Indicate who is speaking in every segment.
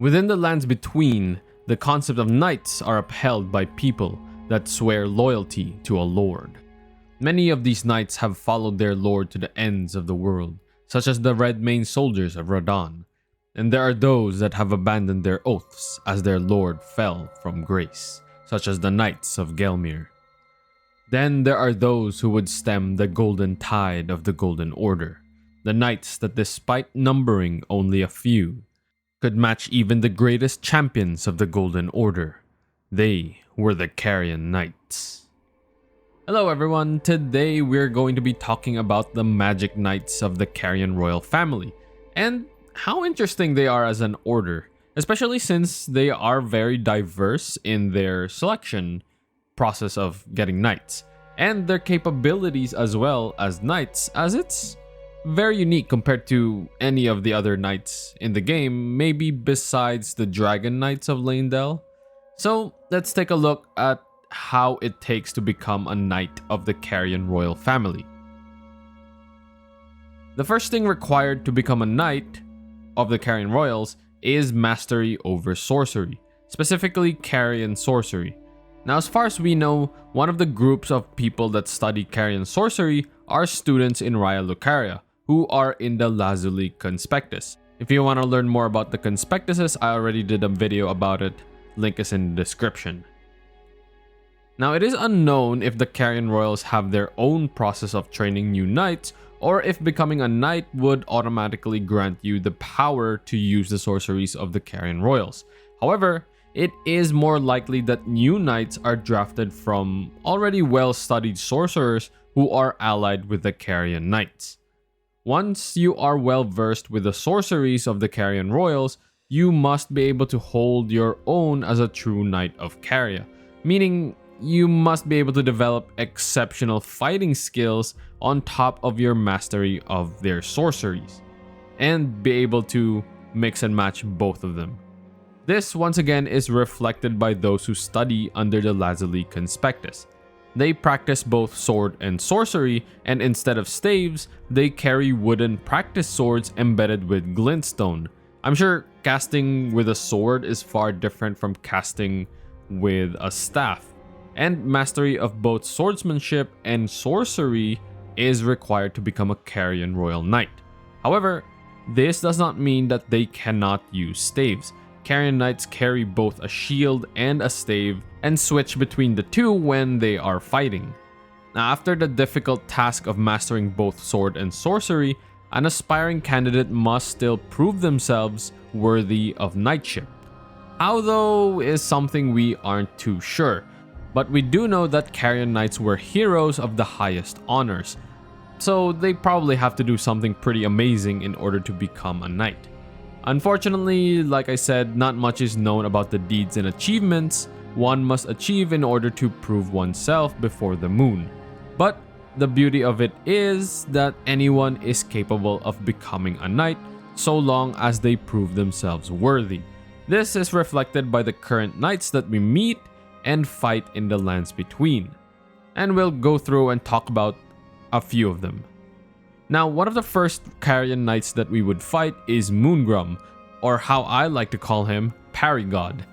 Speaker 1: Within the lands between, the concept of knights are upheld by people that swear loyalty to a lord. Many of these knights have followed their lord to the ends of the world, such as the Redmane soldiers of Radahn, and there are those that have abandoned their oaths as their lord fell from grace, such as the Knights of Gelmir. Then there are those who would stem the golden tide of the Golden Order, the knights that despite numbering only a few, could match even the greatest champions of the Golden Order. They were the Carian Knights. Hello everyone, today we're going to be talking about the Magic Knights of the Carian Royal family, and how interesting they are as an order, especially since they are very diverse in their selection process of getting knights, and their capabilities as well as knights, as it's very unique compared to any of the other knights in the game, maybe besides the Dragon Knights of Leyndell. So let's take a look at how it takes to become a knight of the Carian Royal family. The first thing required to become a knight of the Carian Royals is mastery over sorcery, specifically Carian sorcery. Now, as far as we know, one of the groups of people that study Carian sorcery are students in Raya Lucaria, who are in the Lazuli Conspectus. If you want to learn more about the Conspectuses, I already did a video about it, link is in the description. Now, it is unknown if the Carian Royals have their own process of training new knights, or if becoming a knight would automatically grant you the power to use the sorceries of the Carian Royals. However, it is more likely that new knights are drafted from already well-studied sorcerers who are allied with the Carian Knights. Once you are well versed with the sorceries of the Carian Royals, you must be able to hold your own as a true Knight of Caria, meaning you must be able to develop exceptional fighting skills on top of your mastery of their sorceries, and be able to mix and match both of them. This once again is reflected by those who study under the Lazuli Conspectus. They practice both sword and sorcery, and instead of staves, they carry wooden practice swords embedded with glintstone. I'm sure casting with a sword is far different from casting with a staff, and mastery of both swordsmanship and sorcery is required to become a Carian Royal Knight. However, this does not mean that they cannot use staves. Carian Knights carry both a shield and a stave and switch between the two when they are fighting. Now, after the difficult task of mastering both sword and sorcery, an aspiring candidate must still prove themselves worthy of knightship. How though is something we aren't too sure, but we do know that Carian Knights were heroes of the highest honors, so they probably have to do something pretty amazing in order to become a knight. Unfortunately, like I said, not much is known about the deeds and achievements one must achieve in order to prove oneself before the moon. But the beauty of it is that anyone is capable of becoming a knight so long as they prove themselves worthy. This is reflected by the current knights that we meet and fight in the lands between, and we'll go through and talk about a few of them. Now, one of the first Carian Knights that we would fight is Moongrum, or how I like to call him, Parrygod.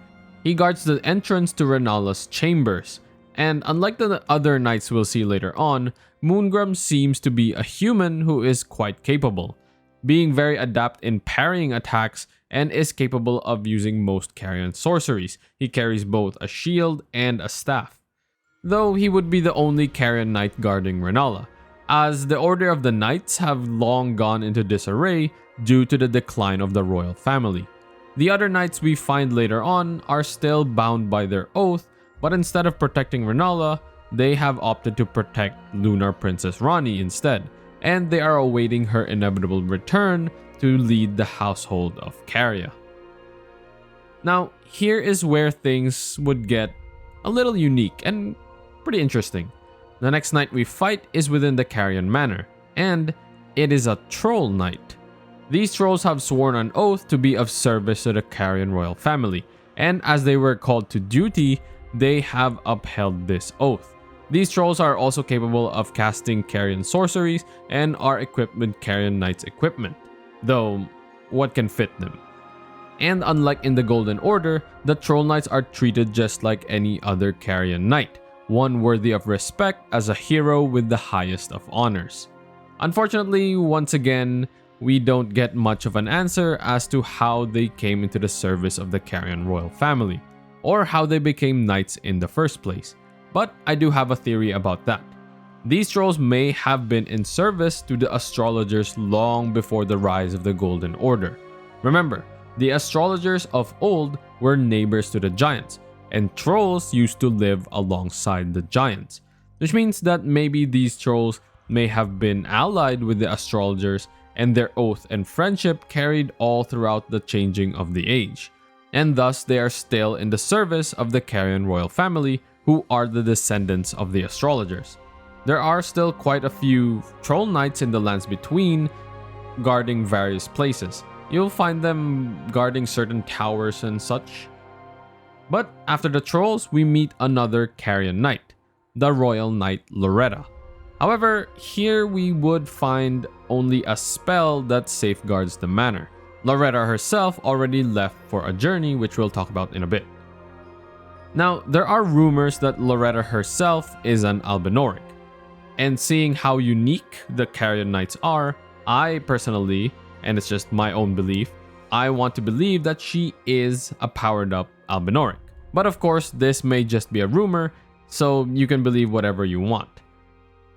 Speaker 1: He guards the entrance to Rennala's chambers, and unlike the other knights we'll see later on, Moongrum seems to be a human who is quite capable, being very adept in parrying attacks and is capable of using most Carian sorceries. He carries both a shield and a staff, though he would be the only Carian Knight guarding Rennala, as the Order of the Knights have long gone into disarray due to the decline of the royal family. The other knights we find later on are still bound by their oath, but instead of protecting Rennala, they have opted to protect Lunar Princess Ranni instead, and they are awaiting her inevitable return to lead the household of Caria. Now, here is where things would get a little unique and pretty interesting. The next knight we fight is within the Carian Manor, and it is a Troll Knight. These trolls have sworn an oath to be of service to the Carian royal family, and as they were called to duty, they have upheld this oath. These trolls are also capable of casting Carian sorceries and are equipped with Carian Knight's equipment, though what can fit them? And unlike in the Golden Order, the Troll Knights are treated just like any other Carian Knight, one worthy of respect as a hero with the highest of honors. Unfortunately, once again, we don't get much of an answer as to how they came into the service of the Carian royal family, or how they became knights in the first place, but I do have a theory about that. These trolls may have been in service to the astrologers long before the rise of the Golden Order. Remember, the astrologers of old were neighbors to the giants, and trolls used to live alongside the giants, which means that maybe these trolls may have been allied with the astrologers and their oath and friendship carried all throughout the changing of the age, and thus they are still in the service of the Carian royal family, who are the descendants of the astrologers. There are still quite a few troll knights in the lands between, guarding various places. You'll find them guarding certain towers and such. But after the trolls, we meet another Carian knight, the Royal Knight Loretta. However, here we would find only a spell that safeguards the manor. Loretta herself already left for a journey, which we'll talk about in a bit. Now, there are rumors that Loretta herself is an Albinoric. And seeing how unique the Carian Knights are, I personally, and it's just my own belief, I want to believe that she is a powered up Albinoric. But of course, this may just be a rumor, so you can believe whatever you want.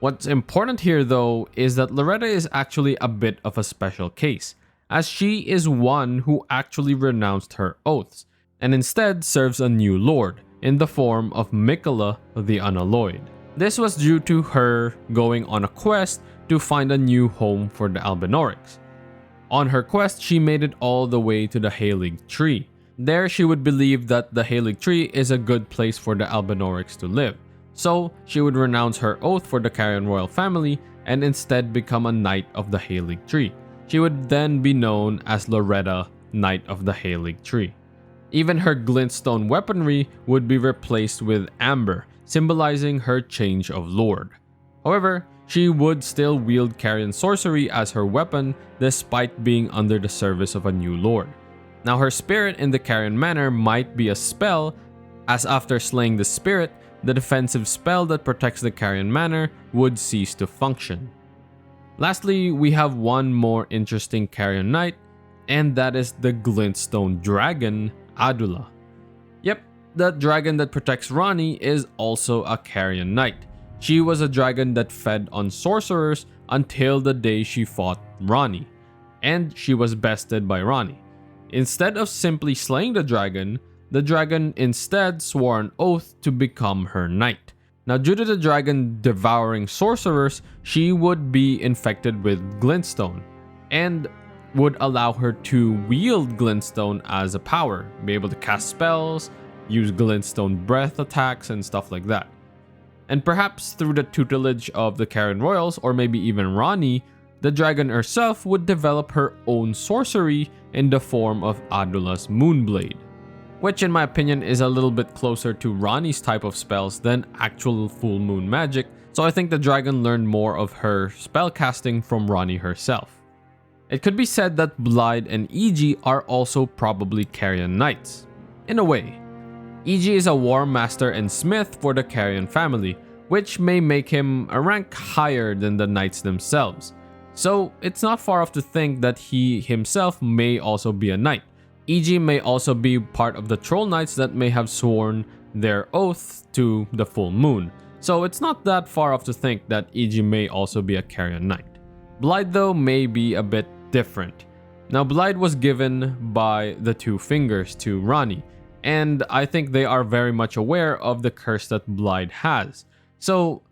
Speaker 1: What's important here though is that Loretta is actually a bit of a special case, as she is one who actually renounced her oaths, and instead serves a new lord, in the form of Miquella the Unalloyed. This was due to her going on a quest to find a new home for the Albinorics. On her quest, she made it all the way to the Haligtree. There, she would believe that the Haligtree is a good place for the Albinorics to live. So, she would renounce her oath for the Carian royal family and instead become a Knight of the Haligtree. She would then be known as Loretta, Knight of the Haligtree. Even her glintstone weaponry would be replaced with amber, symbolizing her change of lord. However, she would still wield Carian sorcery as her weapon despite being under the service of a new lord. Now, her spirit in the Carian manor might be a spell, as after slaying the spirit, the defensive spell that protects the Carian manor would cease to function. Lastly, we have one more interesting Carian knight, and that is the glintstone dragon, Adula. Yep, that dragon that protects Ranni is also a Carian knight. She was a dragon that fed on sorcerers until the day she fought Ranni, and she was bested by Ranni. Instead of simply slaying the dragon instead swore an oath to become her knight. Now, due to the dragon devouring sorcerers, she would be infected with glintstone, and would allow her to wield glintstone as a power, be able to cast spells, use glintstone breath attacks, and stuff like that. And perhaps through the tutelage of the Carian Royals, or maybe even Ranni, the dragon herself would develop her own sorcery in the form of Adula's Moonblade, which in my opinion is a little bit closer to Ranni's type of spells than actual full moon magic, so I think the dragon learned more of her spellcasting from Ranni herself. It could be said that Blaidd and Iji are also probably Carian knights, in a way. Iji is a war master and smith for the Carian family, which may make him a rank higher than the knights themselves. So it's not far off to think that he himself may also be a knight. Iji may also be part of the troll knights that may have sworn their oath to the full moon. So it's not that far off to think that Iji may also be a Carian knight. Blaidd though may be a bit different. Now, Blaidd was given by the two fingers to Ranni, and I think they are very much aware of the curse that Blaidd has. So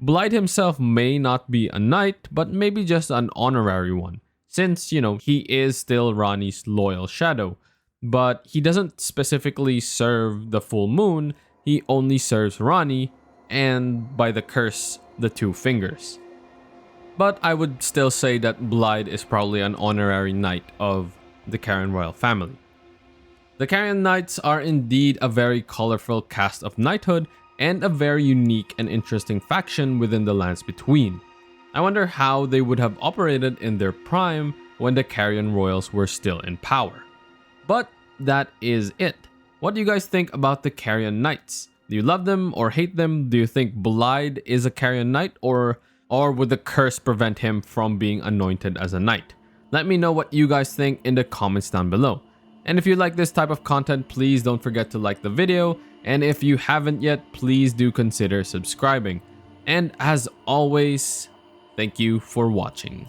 Speaker 1: Blaidd himself may not be a knight, but maybe just an honorary one, since, he is still Ranni's loyal shadow, but he doesn't specifically serve the full moon, he only serves Ranni, and by the curse, the two fingers. But I would still say that Blaidd is probably an honorary knight of the Carian royal family. The Carian Knights are indeed a very colorful cast of knighthood and a very unique and interesting faction within the lands between. I wonder how they would have operated in their prime when the Carian royals were still in power. But that is it. What do you guys think about the Carian Knights? Do you love them or hate them? Do you think Blide is a Carian Knight, or would the curse prevent him from being anointed as a knight? Let me know what you guys think in the comments down below. And if you like this type of content, please don't forget to like the video. And if you haven't yet, please do consider subscribing. And as always, thank you for watching.